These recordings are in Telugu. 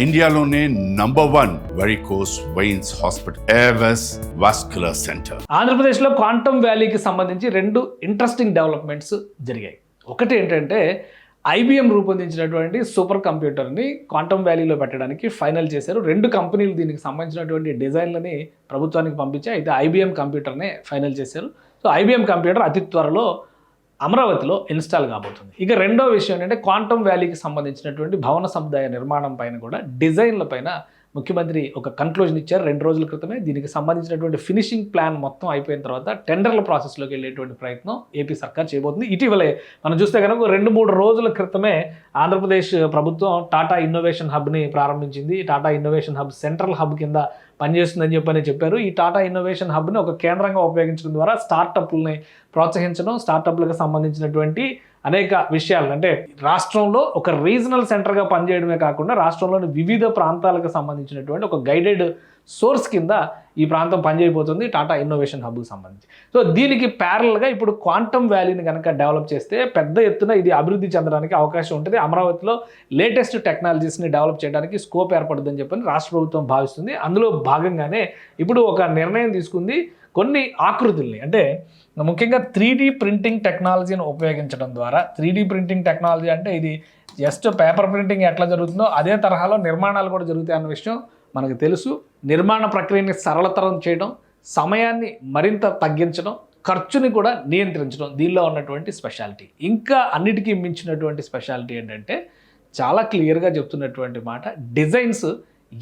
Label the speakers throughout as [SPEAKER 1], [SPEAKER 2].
[SPEAKER 1] ఇండియాలోనే #1 varicose veins hospital Avis vascular centre.
[SPEAKER 2] ఆంధ్రప్రదేశ్లో క్వాంటమ్ వ్యాలీకి సంబంధించి రెండు ఇంట్రెస్టింగ్ డెవలప్మెంట్స్ జరిగాయి. ఒకటి ఏంటంటే IBM రూపొందించినటువంటి సూపర్ కంప్యూటర్ని క్వాంటమ్ వ్యాలీలో పెట్టడానికి ఫైనల్ చేశారు. రెండు కంపెనీలు దీనికి సంబంధించినటువంటి డిజైన్లని ప్రభుత్వానికి పంపించాయి. అయితే IBM కంప్యూటర్నే ఫైనల్ చేశారు. సో IBM కంప్యూటర్ అతి త్వరలో అమరావతిలో ఇన్స్టాల్ కాబోతుంది. ఇక రెండో విషయం ఏంటంటే క్వాంటమ్ వ్యాలీకి సంబంధించినటువంటి భవన సముదాయ నిర్మాణం పైన కూడా డిజైన్ల పైన ముఖ్యమంత్రి ఒక కన్క్లూజన్ ఇచ్చారు 2 రోజుల క్రితమే. దీనికి సంబంధించినటువంటి ఫినిషింగ్ ప్లాన్ మొత్తం అయిపోయిన తర్వాత టెండర్ల ప్రాసెస్లోకి వెళ్ళేటువంటి ప్రయత్నం ఏపీ సర్కార్ చేయబోతుంది. ఇటీవలే మనం చూస్తే కనుక 2-3 రోజుల క్రితమే ఆంధ్రప్రదేశ్ ప్రభుత్వం టాటా ఇన్నోవేషన్ హబ్ని ప్రారంభించింది. Tata innovation hub central hub కింద పనిచేస్తుందని చెప్పారు. ఈ టాటా ఇన్నోవేషన్ హబ్ని ఒక కేంద్రంగా ఉపయోగించడం ద్వారా స్టార్టప్లని ప్రోత్సహించడం, స్టార్టప్లకు సంబంధించినటువంటి అనేక విషయాలు అంటే రాష్ట్రంలో ఒక రీజనల్ సెంటర్గా పనిచేయడమే కాకుండా రాష్ట్రంలోని వివిధ ప్రాంతాలకు సంబంధించినటువంటి ఒక గైడెడ్ సోర్స్ కింద ఈ ప్రాంతం పనిచేయబోతుంది టాటా ఇన్నోవేషన్ హబ్కి సంబంధించి. సో దీనికి ప్యారల్గా ఇప్పుడు క్వాంటమ్ వ్యాలీని కనుక డెవలప్ చేస్తే పెద్ద ఎత్తున ఇది అభివృద్ధి చెందడానికి అవకాశం ఉంటుంది. అమరావతిలో లేటెస్ట్ టెక్నాలజీస్ని డెవలప్ చేయడానికి స్కోప్ ఏర్పడుతుందని చెప్పని రాష్ట్ర ప్రభుత్వం భావిస్తుంది. అందులో భాగంగానే ఇప్పుడు ఒక నిర్ణయం తీసుకుంది. కొన్ని ఆకృతుల్ని అంటే ముఖ్యంగా 3D ప్రింటింగ్ టెక్నాలజీని ఉపయోగించడం ద్వారా 3D ప్రింటింగ్ టెక్నాలజీ అంటే ఇది జస్ట్ పేపర్ ప్రింటింగ్ ఎట్లా జరుగుతుందో అదే తరహాలో నిర్మాణాలు కూడా జరుగుతాయి అన్న విషయం మనకు తెలుసు. నిర్మాణ ప్రక్రియని సరళతరం చేయడం, సమయాన్ని మరింత తగ్గించడం, ఖర్చుని కూడా నియంత్రించడం దీనిలో ఉన్నటువంటి స్పెషాలిటీ. ఇంకా అన్నిటికీ మించినటువంటి స్పెషాలిటీ ఏంటంటే చాలా క్లియర్గా చెప్తున్నటువంటి మాట, డిజైన్స్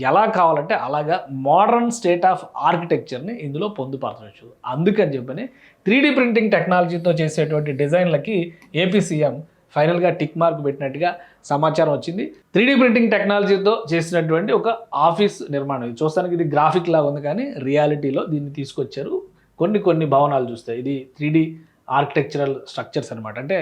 [SPEAKER 2] ఎలా కావాలంటే అలాగా మోడర్న్ స్టేట్ ఆఫ్ ఆర్కిటెక్చర్ని ఇందులో పొందుపరచవచ్చు. అందుకని చెప్పని 3D ప్రింటింగ్ టెక్నాలజీతో చేసేటువంటి డిజైన్లకి ఏపీ సీఎం ఫైనల్గా టిక్ మార్క్ పెట్టినట్టుగా సమాచారం వచ్చింది. 3D ప్రింటింగ్ టెక్నాలజీతో చేసినటువంటి ఒక ఆఫీస్ నిర్మాణం, ఇది చూస్తానికి ఇది గ్రాఫిక్ లాగా ఉంది కానీ రియాలిటీలో దీన్ని తీసుకొచ్చారు. కొన్ని భవనాలు చూస్తే ఇది 3D ఆర్కిటెక్చరల్ స్ట్రక్చర్స్ అనమాట. అంటే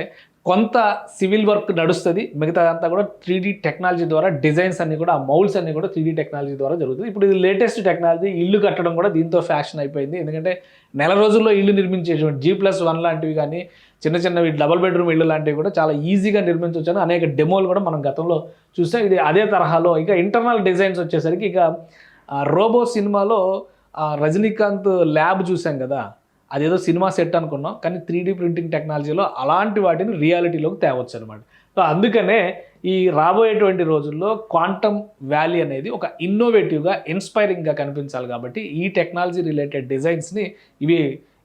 [SPEAKER 2] కొంత సివిల్ వర్క్ నడుస్తుంది, మిగతా అంతా కూడా 3D టెక్నాలజీ ద్వారా డిజైన్స్ అన్ని కూడా, ఆ మౌల్స్ అన్ని కూడా 3D టెక్నాలజీ ద్వారా జరుగుతుంది. ఇప్పుడు ఇది లేటెస్ట్ టెక్నాలజీ. ఇల్లు కట్టడం కూడా దీంతో ఫ్యాషన్ అయిపోయింది. ఎందుకంటే నెల రోజుల్లో ఇల్లు నిర్మించేటువంటి G+1 లాంటివి కానీ చిన్నవి డబుల్ బెడ్రూమ్ ఇల్లు లాంటివి కూడా చాలా ఈజీగా నిర్మించవచ్చని అనేక డెమోలు కూడా మనం గతంలో చూసాం. ఇది అదే తరహాలో ఇక ఇంటర్నల్ డిజైన్స్ వచ్చేసరికి ఇక రోబో సినిమాలో రజనీకాంత్ ల్యాబ్ చూసాం కదా, అదేదో సినిమా సెట్ అనుకున్నాం కానీ 3D ప్రింటింగ్ టెక్నాలజీలో అలాంటి వాటిని రియాలిటీలోకి తేవచ్చు అనమాట. సో అందుకనే ఈ రాబోయేటువంటి రోజుల్లో క్వాంటమ్ వ్యాలీ అనేది ఒక ఇన్నోవేటివ్గా, ఇన్స్పైరింగ్గా కనిపించాలి. కాబట్టి ఈ టెక్నాలజీ రిలేటెడ్ డిజైన్స్ని, ఇవి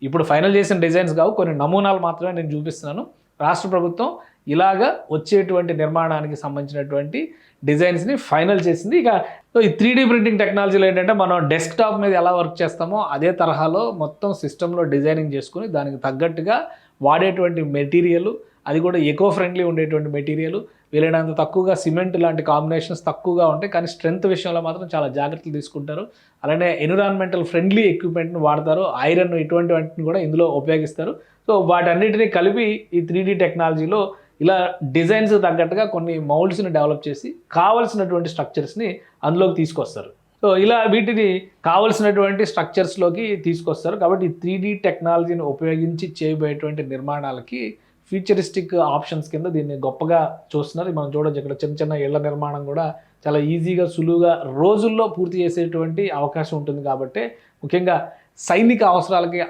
[SPEAKER 2] ఇప్పుడు ఫైనల్ చేసిన డిజైన్స్ కావు, కొన్ని నమూనాలు మాత్రమే నేను చూపిస్తున్నాను. రాష్ట్ర ప్రభుత్వం ఇలాగా వచ్చేటువంటి నిర్మాణానికి సంబంధించినటువంటి డిజైన్స్ని ఫైనల్ చేసింది. ఇక ఈ 3D ప్రింటింగ్ టెక్నాలజీలో ఏంటంటే మనం డెస్క్టాప్ మీద ఎలా వర్క్ చేస్తామో అదే తరహాలో మొత్తం సిస్టంలో డిజైనింగ్ చేసుకుని దానికి తగ్గట్టుగా వాడేటువంటి మెటీరియల్, అది కూడా ఎకో ఫ్రెండ్లీ ఉండేటువంటి మెటీరియల్, వీలైనంత తక్కువగా సిమెంట్ లాంటి కాంబినేషన్స్ తక్కువగా ఉంటాయి కానీ స్ట్రెంత్ విషయంలో మాత్రం చాలా జాగ్రత్తలు తీసుకుంటారు. అలానే ఎన్విరాన్మెంటల్ ఫ్రెండ్లీ ఎక్విప్మెంట్ని వాడతారు, ఐరన్ ఇటువంటి వాటిని కూడా ఇందులో ఉపయోగిస్తారు. సో వాటన్నిటిని కలిపి ఈ 3D టెక్నాలజీలో ఇలా డిజైన్స్ తగ్గట్టుగా కొన్ని మౌల్డ్స్ని డెవలప్ చేసి కావలసినటువంటి స్ట్రక్చర్స్ని అందులోకి తీసుకొస్తారు. సో ఇలా వీటిని కావలసినటువంటి స్ట్రక్చర్స్లోకి తీసుకొస్తారు. కాబట్టి ఈ 3D టెక్నాలజీని ఉపయోగించి చేయబోయేటువంటి నిర్మాణాలకి ఫ్యూచరిస్టిక్ ఆప్షన్స్ కింద దీన్ని గొప్పగా చూస్తున్నారు. మనం చూడొచ్చు ఇక్కడ చిన్న ఇళ్ల నిర్మాణం కూడా చాలా ఈజీగా, సులువుగా రోజుల్లో పూర్తి చేసేటువంటి అవకాశం ఉంటుంది. కాబట్టి ముఖ్యంగా సైనిక అవసరాలకి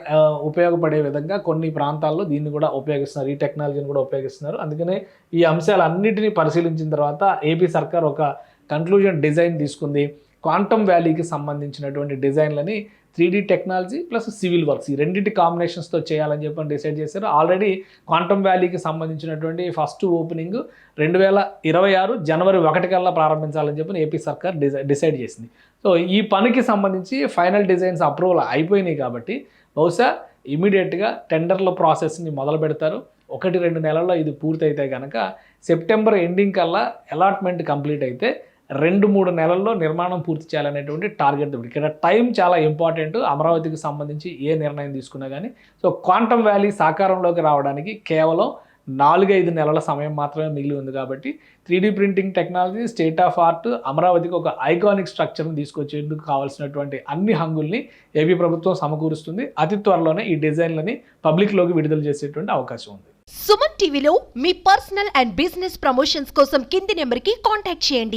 [SPEAKER 2] ఉపయోగపడే విధంగా కొన్ని ప్రాంతాల్లో దీన్ని కూడా ఉపయోగిస్తున్నారు, ఈ టెక్నాలజీని కూడా ఉపయోగిస్తున్నారు. అందుకనే ఈ అంశాలన్నింటినీ పరిశీలించిన తర్వాత ఏపీ సర్కార్ ఒక కన్క్లూజన్ డిజైన్ తీసుకుంది. క్వాంటమ్ వ్యాలీకి సంబంధించినటువంటి డిజైన్లని 3D technology plus civil works ఈ రెండింటి కాంబినేషన్స్తో చేయాలని చెప్పని డిసైడ్ చేశారు. ఆల్రెడీ క్వాంటమ్ వ్యాలీకి సంబంధించినటువంటి ఫస్ట్ ఓపెనింగ్ 2026 జనవరి 1 కల్లా ప్రారంభించాలని చెప్పని ఏపీ సర్కార్ డిసైడ్ చేసింది. సో ఈ పనికి సంబంధించి ఫైనల్ డిజైన్స్ అప్రూవల్ అయిపోయినాయి కాబట్టి బహుశా ఇమీడియట్గా టెండర్ల ప్రాసెస్ని మొదలు పెడతారు. 1-2 నెలల్లో ఇది పూర్తయితే కనుక సెప్టెంబర్ ఎండింగ్ కల్లా అలాట్మెంట్ కంప్లీట్ అయితే 2-3 నెలల్లో నిర్మాణం పూర్తి చేయాలనేటువంటి టార్గెట్. ఇక్కడ టైం చాలా ఇంపార్టెంట్ అమరావతికి సంబంధించి ఏ నిర్ణయం తీసుకున్నా కానీ. సో క్వాంటమ్ వ్యాలీ సాకారంలోకి రావడానికి కేవలం 4-5 నెలల సమయం మాత్రమే మిగిలి ఉంది. కాబట్టి 3D printing technology, state of art, అమరావతికి ఒక ఐకానిక్ స్ట్రక్చర్ని తీసుకొచ్చేందుకు కావాల్సినటువంటి అన్ని హంగుల్ని ఏపీ ప్రభుత్వం సమకూరుస్తుంది. అతి త్వరలోనే ఈ డిజైన్లని పబ్లిక్లోకి విడుదల చేసేటువంటి అవకాశం ఉంది.
[SPEAKER 3] సుమన్ టీవీలో మీ పర్సనల్ అండ్ బిజినెస్ ప్రమోషన్స్ కోసం కింది నెంబర్కి కాంటాక్ట్ చేయండి.